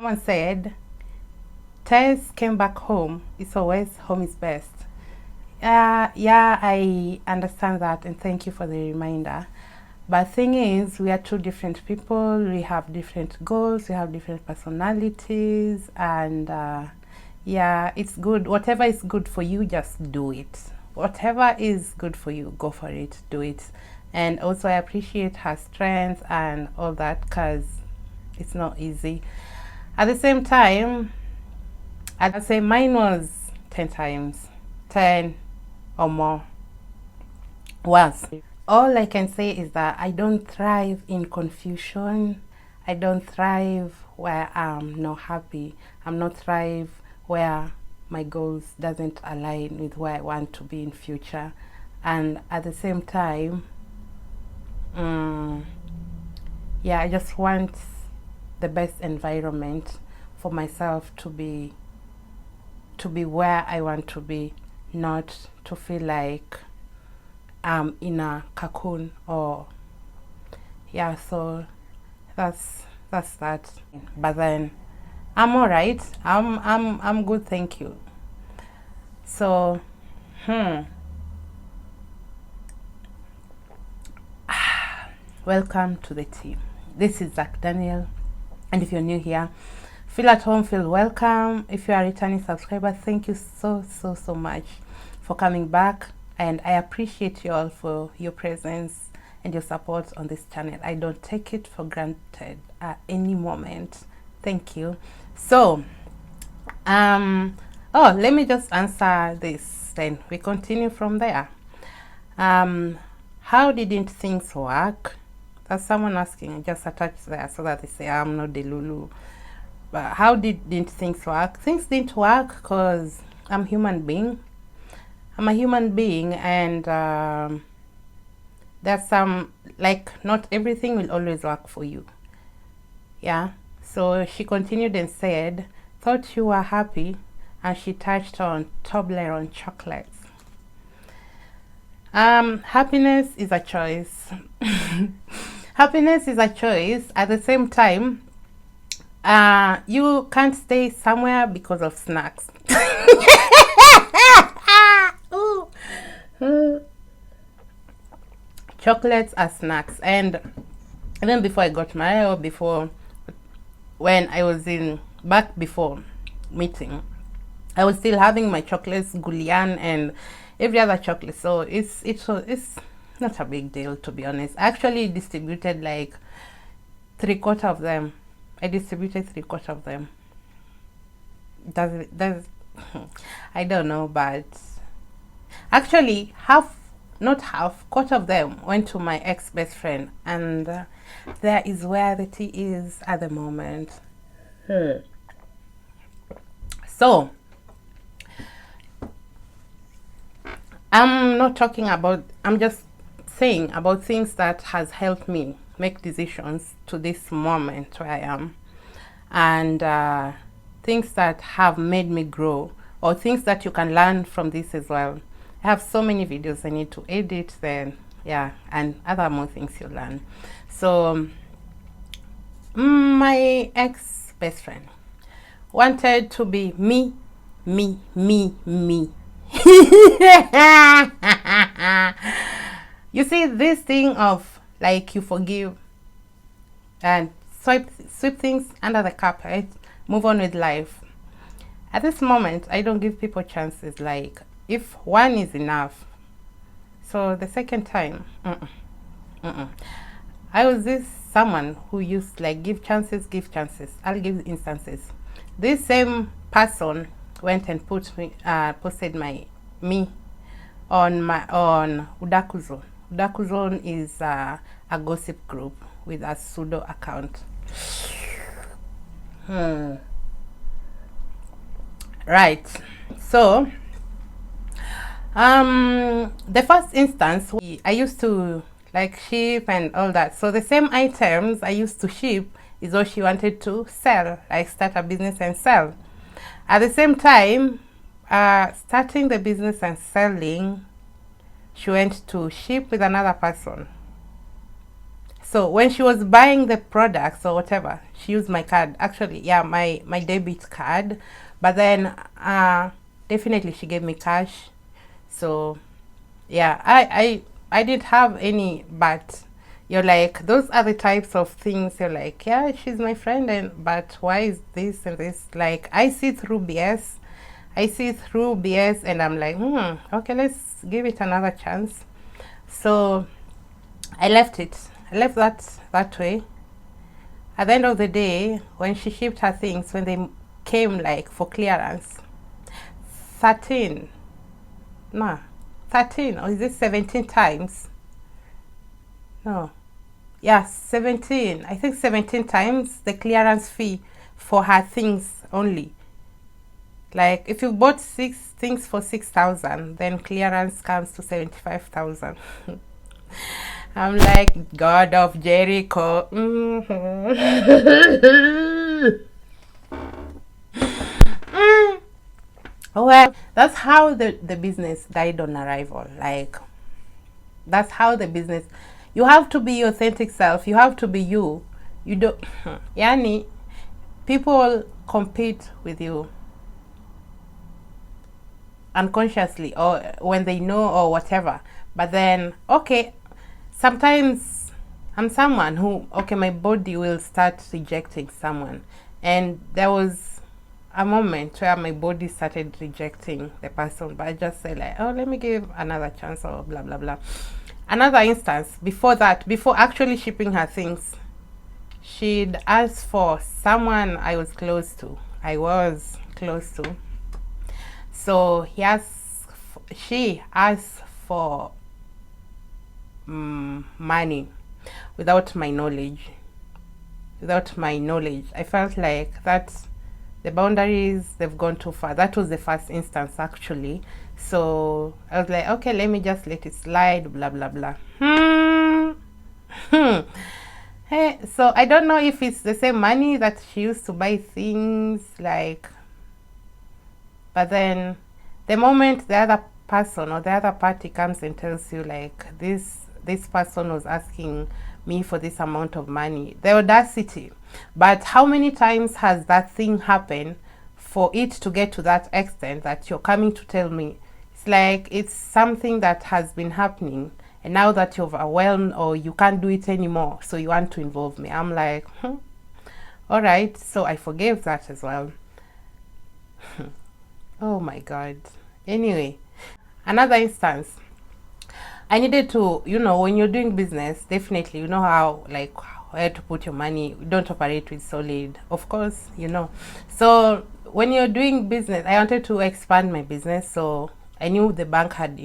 Someone said, Tess came back home. It's always home is best. Yeah, I understand that, and thank you for the reminder. But thing is, we are two different people. We have different goals. We have different personalities, and yeah, it's good. Whatever is good for you, just do it. Whatever is good for you, go for it. Do it. And also, I appreciate her strength and all that, because it's not easy. At the same time, I'd say mine was 10 times, 10 or more worse. All I can say is that I don't thrive in confusion. I don't thrive where I'm not happy. I'm not thrive where my goals doesn't align with where I want to be in future. And at the same time, yeah, I just want the best environment for myself to be where I want to be, not to feel like I'm in a cocoon. Or yeah, so that's that. But then I'm all right. I'm good, thank you. So welcome to the team. This is Zach Daniel, and if you're new here, feel at home, feel welcome. If you are a returning subscriber, thank you so much for coming back, and I appreciate you all for your presence and your support on this channel. I don't take it for granted at any moment. Thank you. So let me just answer this, then we continue from there. How didn't things work? That's someone asking. Just attach there so that they say I'm not the Lulu. But how didn't things work? Things didn't work because I'm a human being. And there's some, like, not everything will always work for you. Yeah. So she continued and said, thought you were happy, and she touched on Toblerone chocolates. Happiness is a choice. Happiness is a choice. At the same time, you can't stay somewhere because of snacks. Chocolates are snacks. And even before I got married, or before, when I was before meeting, I was still having my chocolates, Gulian and every other chocolate. So it's not a big deal, to be honest. I actually distributed like 3/4 of them. I distributed 3/4 of them. Does I don't know, but actually not half, quarter of them went to my ex-best friend, and there is where the tea is at the moment. So I'm just saying about things that has helped me make decisions to this moment where I am, and things that have made me grow, or things that you can learn from this as well. I have so many videos I need to edit, then yeah, and other more things you learn. So my ex-best friend wanted to be me. You see, this thing of like you forgive and sweep things under the carpet, move on with life. At this moment, I don't give people chances. Like, if one is enough, so the second time, I was someone who used like give chances. I'll give instances. This same person went and posted me on Udakuzone. Udakuzone is a gossip group with a pseudo account. Right. So the first instance, I used to like ship and all that. So the same items I used to ship is what she wanted to sell, like start a business and sell. At the same time, starting the business and selling, she went to ship with another person. So when she was buying the products or whatever, she used my card. Actually, yeah, my debit card. But then definitely she gave me cash. So yeah, I didn't have any, but you're like, those are the types of things you're like, yeah, she's my friend, and but why is this and this? Like, I see through BS. I see through BS, and I'm like, okay, let's give it another chance. So I left it. I left that way. At the end of the day, when she shipped her things, when they came like for clearance, 13, nah, 13, or is it 17 times? No, yeah, 17. I think 17 times the clearance fee for her things only. Like, if you bought 6 things for 6,000, then clearance comes to 75,000. I'm like, God of Jericho. Well, that's how the business died on arrival. Like, that's how the business, you have to be your authentic self. You have to be you. You don't, yani, people compete with you unconsciously or when they know or whatever. But then, okay, sometimes I'm someone who, okay, my body will start rejecting someone. And there was a moment where my body started rejecting the person, but I just said like, oh, let me give another chance or blah, blah, blah. Another instance, before that, before actually shipping her things, she'd asked for someone I was close to. So she asked for money without my knowledge. I felt like that the boundaries, they've gone too far. That was the first instance actually. So I was like, okay, let me just let it slide, blah blah blah. Hey, so I don't know if it's the same money that she used to buy things like, but then the moment the other person or the other party comes and tells you like, this person was asking me for this amount of money, the audacity. But how many times has that thing happened for it to get to that extent that you're coming to tell me? It's like, it's something that has been happening, and now that you're overwhelmed or you can't do it anymore, so you want to involve me. I'm like, all right. So I forgave that as well. Oh my God. Anyway, another instance, I needed to, when you're doing business, definitely, you know how, like, where to put your money. You don't operate with solid, of course, So when you're doing business, I wanted to expand my business. So I knew the bank had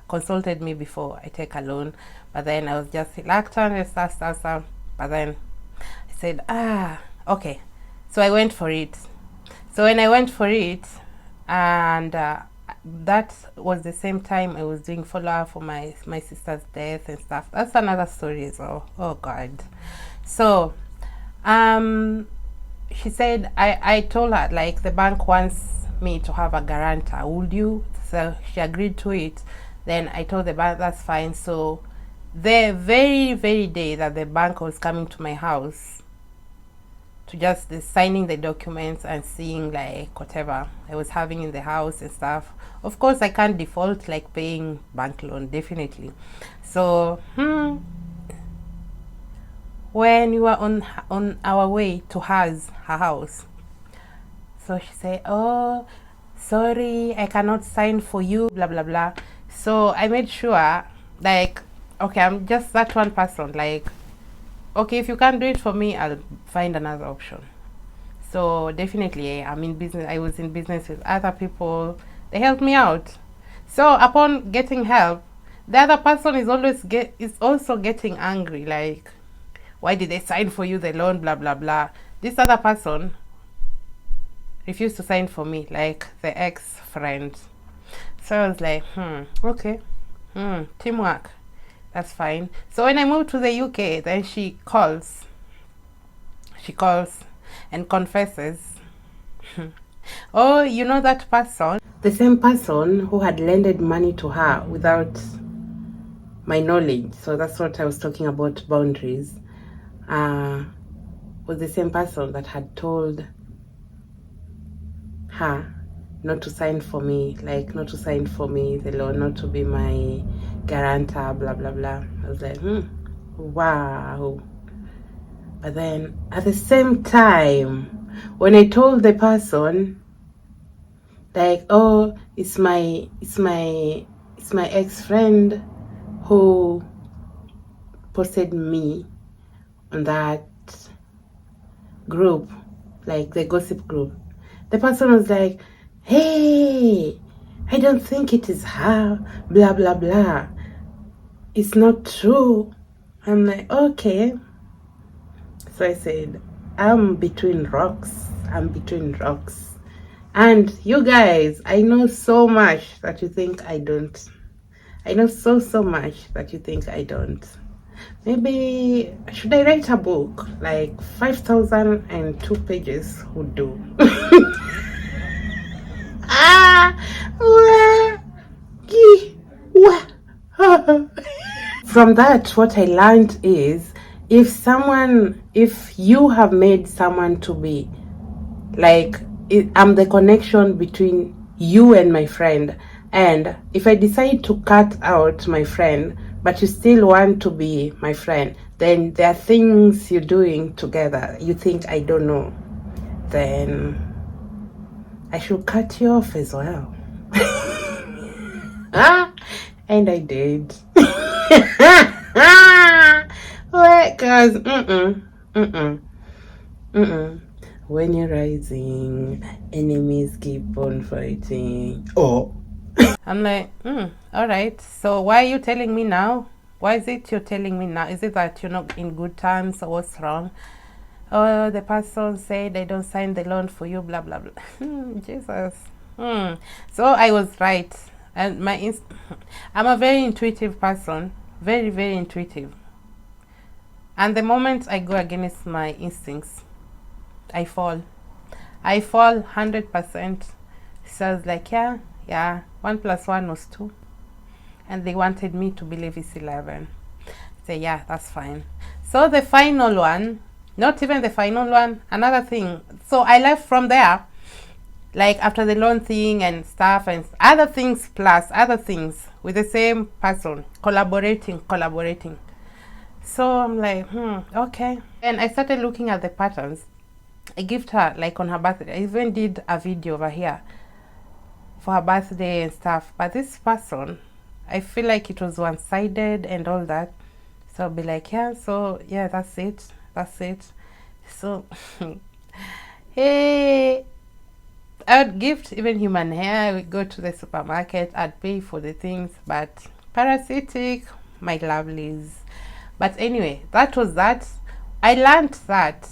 consulted me before I take a loan. But then I was just reluctant and stuff. But then I said, okay. So I went for it. So when I went for it, and that was the same time I was doing follow-up for my sister's death and stuff. That's another story as well. Oh God. So she said, I told her like, the bank wants me to have a guarantor, would you? So she agreed to it. Then I told the bank that's fine. So the very day that the bank was coming to my house to just signing the documents and seeing like whatever I was having in the house and stuff. Of course, I can't default like paying bank loan, definitely. So when we were on our way to her house, so she said, oh, sorry, I cannot sign for you, blah blah blah. So I made sure, like, okay, I'm just that one person, like, okay, if you can't do it for me, I'll find another option. So definitely, I'm in business. I was in business with other people. They helped me out. So upon getting help, the other person is also getting angry. Like, why did they sign for you the loan? Blah blah blah. This other person refused to sign for me, like the ex-friend. So I was like, okay, teamwork. That's fine. So when I moved to the UK, then she calls and confesses, oh, you know that person? The same person who had lended money to her without my knowledge. So that's what I was talking about, boundaries. Was the same person that had told her not to sign for me, like not to sign for me the loan, not to be my guarantor, blah blah blah. I was like, wow. But then at the same time, when I told the person, like, oh, it's my ex-friend who posted me on that group, like the gossip group, the person was like, hey, I don't think it is her, blah blah blah, it's not true. I'm like, okay. So I said, I'm between rocks. And you guys, I know so much that you think I don't. I know so much that you think I don't. Maybe, should I write a book? Like 5,002 pages would do. Ah! From that, what I learned is, if you have made someone to be like, I'm the connection between you and my friend, and if I decide to cut out my friend but you still want to be my friend, then there are things you're doing together you think I don't know, then I should cut you off as well. And I did. Because when you're rising, enemies keep on fighting. Oh. I'm like, all right. So why are you telling me now? Why is it you're telling me now? Is it that you're not in good terms, or what's wrong? Oh, the person said they don't sign the loan for you, blah blah blah. Jesus. So I was right, and I'm a very intuitive person, very very intuitive. And the moment I go against my instincts, I fall 100%. So I was like, yeah, 1 + 1 was 2, and they wanted me to believe it's 11. So yeah, that's fine. So the final one, not even the final one, another thing. So I left from there, like after the loan thing and stuff and other things plus other things with the same person, collaborating. So I'm like, okay. And I started looking at the patterns. I gift her, like on her birthday. I even did a video over here for her birthday and stuff. But this person, I feel like it was one-sided and all that. So I'll be like, yeah, that's it. So, hey, I would gift even human hair. I would go to the supermarket. I'd pay for the things, but parasitic, my lovelies. But anyway, that was that. I learned that.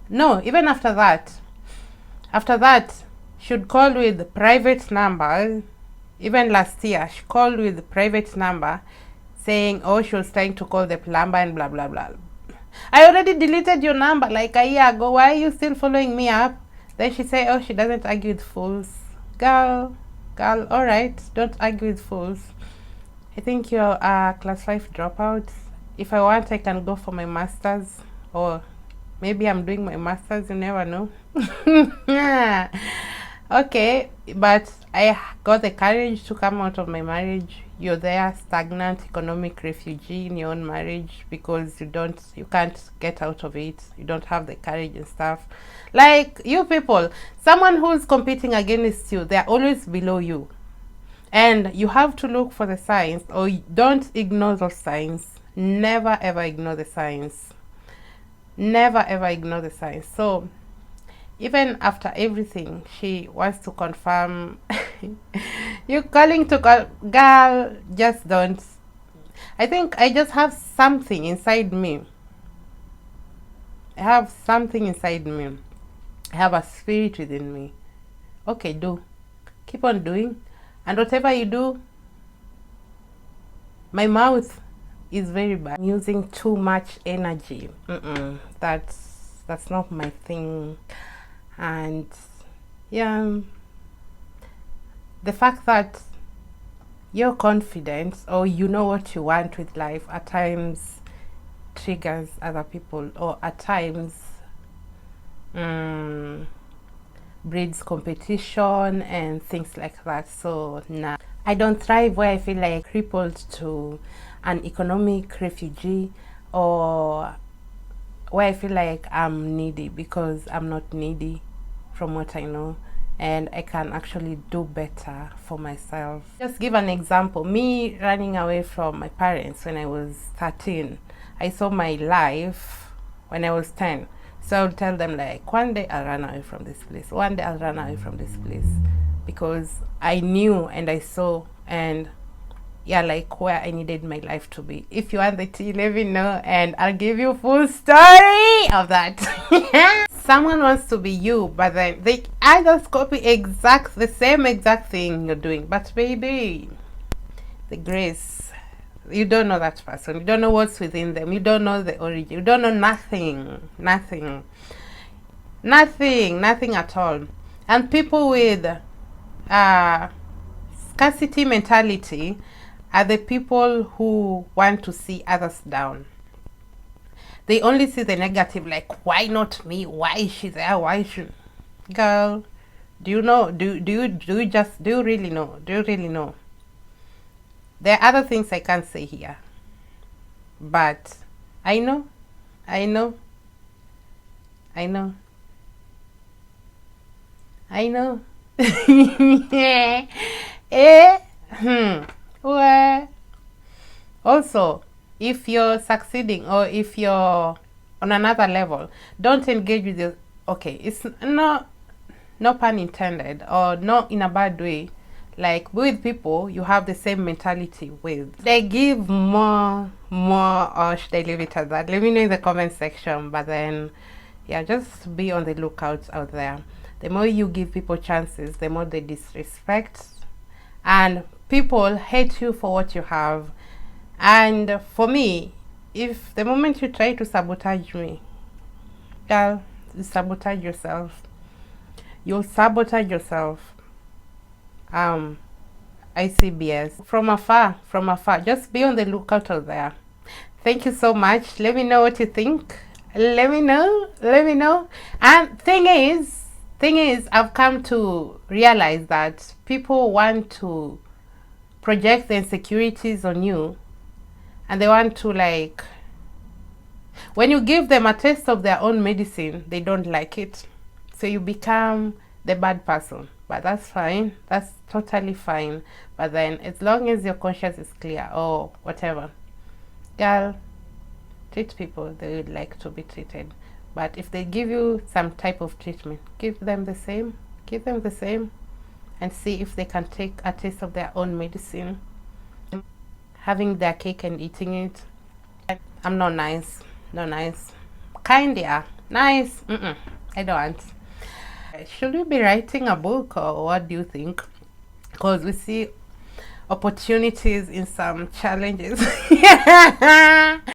No, even after that, she'd call with private number. Even last year, she called with private number, saying, oh, she was trying to call the plumber and blah blah blah. I already deleted your number like a year ago. Why are you still following me up? Then she said, oh, she doesn't argue with fools. Girl, all right, don't argue with fools. I think you're a class 5 dropout. If I want, I can go for my master's, or maybe I'm doing my master's, you never know. Okay, but I got the courage to come out of my marriage. You're there, stagnant economic refugee in your own marriage because you can't get out of it. You don't have the courage and stuff. Like, you people, someone who's competing against you, they're always below you. And you have to look for the signs, or don't ignore those signs. Never ever ignore the signs. Never ever ignore the signs. So even after everything, she wants to confirm. You calling to call, girl, just don't. I think I just have something inside me. I have a spirit within me. Okay, do. Keep on doing. And whatever you do, my mouth is very bad. I'm using too much energy. That's not my thing. And yeah, the fact that your confidence, or you know what you want with life, at times triggers other people, or at times breeds competition and things like that. So nah, I don't thrive where I feel like crippled to an economic refugee, or where I feel like I'm needy, because I'm not needy from what I know, and I can actually do better for myself. Just give an example. Me running away from my parents when I was 13, I saw my life when I was 10. So I would tell them like, one day I'll run away from this place, one day I'll run away from this place, because I knew and I saw, and yeah, like where I needed my life to be. If you want the tea, let me know and I'll give you full story of that. Someone wants to be you, but then they just copy the same exact thing you're doing. But baby, the grace, you don't know that person. You don't know what's within them. You don't know the origin. You don't know nothing at all. And people with scarcity mentality are the people who want to see others down. They only see the negative, like, why not me? Why is she there? Why is she? Girl, do you know? Do you really know? Do you really know? There are other things I can't say here, but I know. Well, also, if you're succeeding, or if you're on another level, don't engage with your, okay, it's no pun intended, or not in a bad way, like with people you have the same mentality with. They give more, or should I leave it at that? Let me know in the comment section. But then yeah, just be on the lookout out there. The more you give people chances, the more they disrespect, and people hate you for what you have. And for me, if the moment you try to sabotage me, girl, you sabotage yourself. You'll sabotage yourself. ICBS from afar. Just be on the lookout out there. Thank you so much. Let me know what you think. Let me know. And thing is, I've come to realize that people want to project the insecurities on you, and they want to, like, when you give them a taste of their own medicine, they don't like it, so you become the bad person. But that's fine, that's totally fine. But then as long as your conscience is clear, or whatever, girl, treat people they would like to be treated. But if they give you some type of treatment, give them the same, and see if they can take a taste of their own medicine. Having their cake and eating it, I'm not nice. Kind, yeah, nice. I don't want. Should we be writing a book, or what do you think? Because we see opportunities in some challenges.